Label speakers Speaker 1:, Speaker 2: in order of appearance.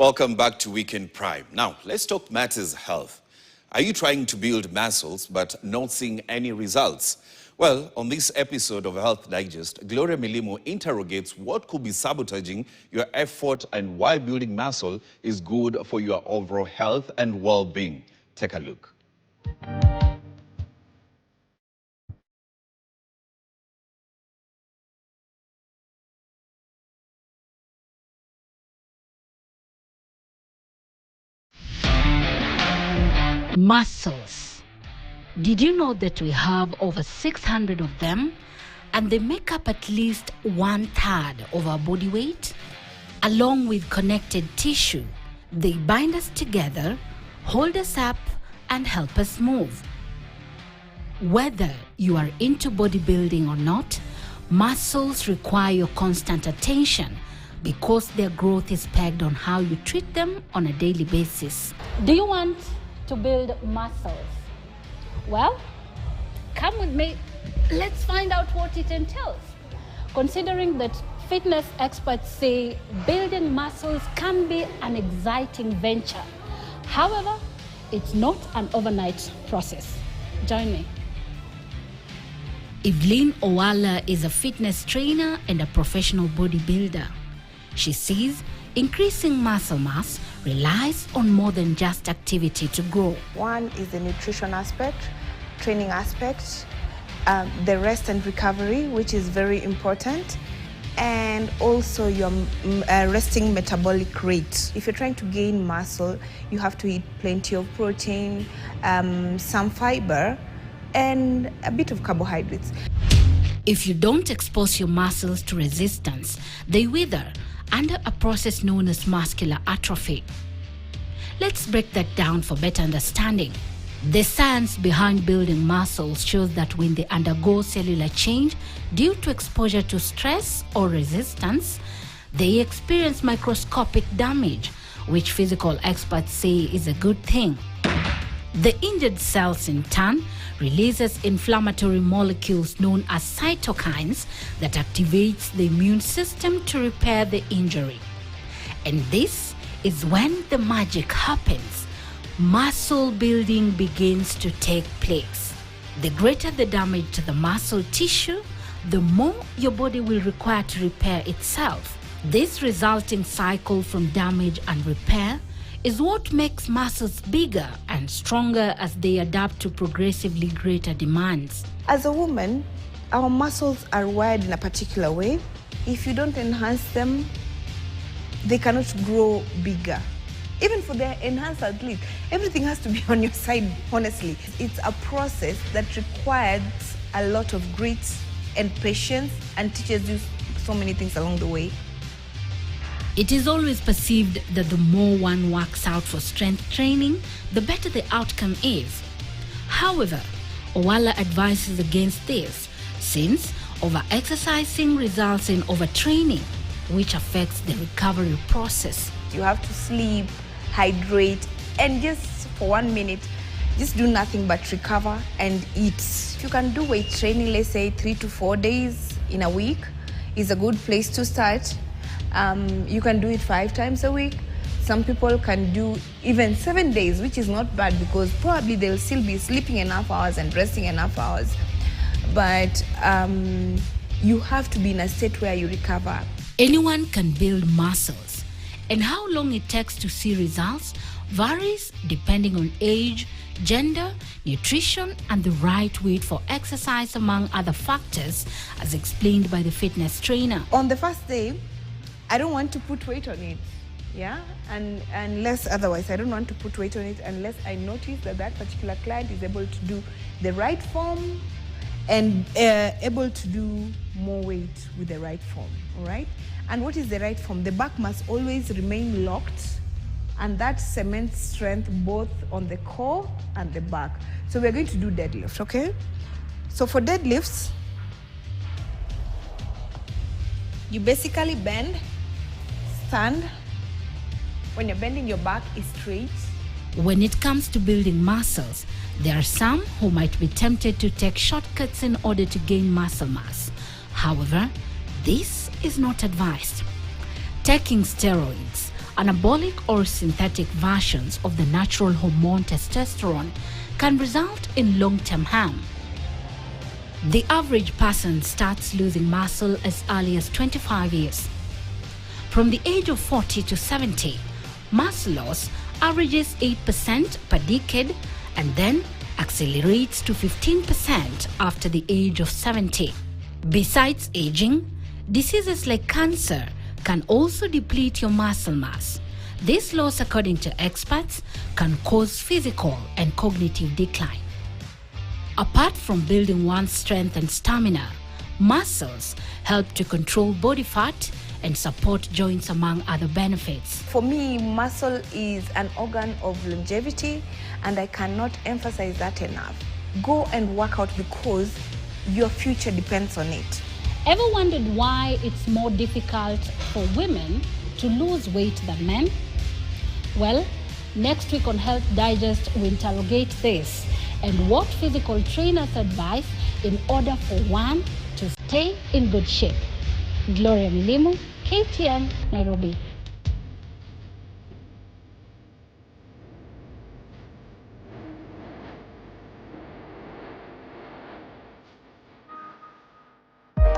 Speaker 1: Welcome back to Weekend Prime. Now, let's talk matters health. Are you trying to build muscles but not seeing any results? Well, on this episode of Health Digest, Gloria Milimo interrogates what could be sabotaging your effort and why building muscle is good for your overall health and well-being. Take a look.
Speaker 2: Muscles. Did you know that we have over 600 of them and they make up at least 1/3 of our body weight? Along with connected tissue, they bind us together, hold us up, and help us move. Whether you are into bodybuilding or not, muscles require your constant attention because their growth is pegged on how you treat them on a daily basis. Do you want to build muscles? Well, come with me. Let's find out what it entails. Considering that fitness experts say building muscles can be an exciting venture. However, it's not an overnight process. Join me. Evelyn Owala is a fitness trainer and a professional bodybuilder. She says increasing muscle mass relies on more than just activity to grow.
Speaker 3: One is the nutrition aspect, training aspect, the rest and recovery, which is very important, and also your resting metabolic rate. If you're trying to gain muscle, you have to eat plenty of protein, some fiber, and a bit of carbohydrates.
Speaker 2: If you don't expose your muscles to resistance, they wither under a process known as muscular atrophy. Let's break that down for better understanding. The science behind building muscles shows that when they undergo cellular change due to exposure to stress or resistance, they experience microscopic damage, which physical experts say is a good thing. The injured cells in turn releases inflammatory molecules known as cytokines that activates the immune system to repair the injury. And this is when the magic happens. Muscle building begins to take place. The greater the damage to the muscle tissue, the more your body will require to repair itself. This resulting cycle from damage and repair is what makes muscles bigger and stronger as they adapt to progressively greater demands.
Speaker 3: As a woman, our muscles are wired in a particular way. If you don't enhance them, they cannot grow bigger. Even for their enhanced athlete, everything has to be on your side, honestly. It's a process that requires a lot of grit and patience and teaches you so many things along the way.
Speaker 2: It is always perceived that the more one works out for strength training, the better the outcome is. However, Owala advises against this, since over-exercising results in overtraining, which affects the recovery process.
Speaker 3: You have to sleep, hydrate, and just for 1 minute, just do nothing but recover and eat. If you can do weight training, let's say 3 to 4 days in a week, is a good place to start. You can do it 5 times a week. Some people can do even 7 days, which is not bad because probably they'll still be sleeping enough hours and resting enough hours. But you have to be in a state where you recover.
Speaker 2: Anyone can build muscles, and how long it takes to see results varies depending on age, gender, nutrition, and the right weight for exercise, among other factors, as explained by the fitness trainer.
Speaker 3: On the first day, I don't want to put weight on it, yeah? And unless otherwise, I don't want to put weight on it unless I notice that that particular client is able to do the right form and able to do more weight with the right form, all right? And what is the right form? The back must always remain locked, and that cements strength both on the core and the back. So we're going to do deadlift, okay? So for deadlifts, you basically bend, stand. When you're bending, your back is straight.
Speaker 2: When it comes to building muscles, there are some who might be tempted to take shortcuts in order to gain muscle mass. However, this is not advised. Taking steroids, anabolic or synthetic versions of the natural hormone testosterone can result in long-term harm. The average person starts losing muscle as early as 25 years. From the age of 40 to 70, muscle loss averages 8% per decade and then accelerates to 15% after the age of 70. Besides aging, diseases like cancer can also deplete your muscle mass. This loss, according to experts, can cause physical and cognitive decline. Apart from building one's strength and stamina, muscles help to control body fat and support joints, among other benefits.
Speaker 3: For me, muscle is an organ of longevity, and I cannot emphasize that enough. Go and work out because your future depends on it.
Speaker 2: Ever wondered why it's more difficult for women to lose weight than men? Well, next week on Health Digest, we interrogate this and what physical trainers advise in order for one to stay in good shape. Gloria Milimu, KTN, Nairobi.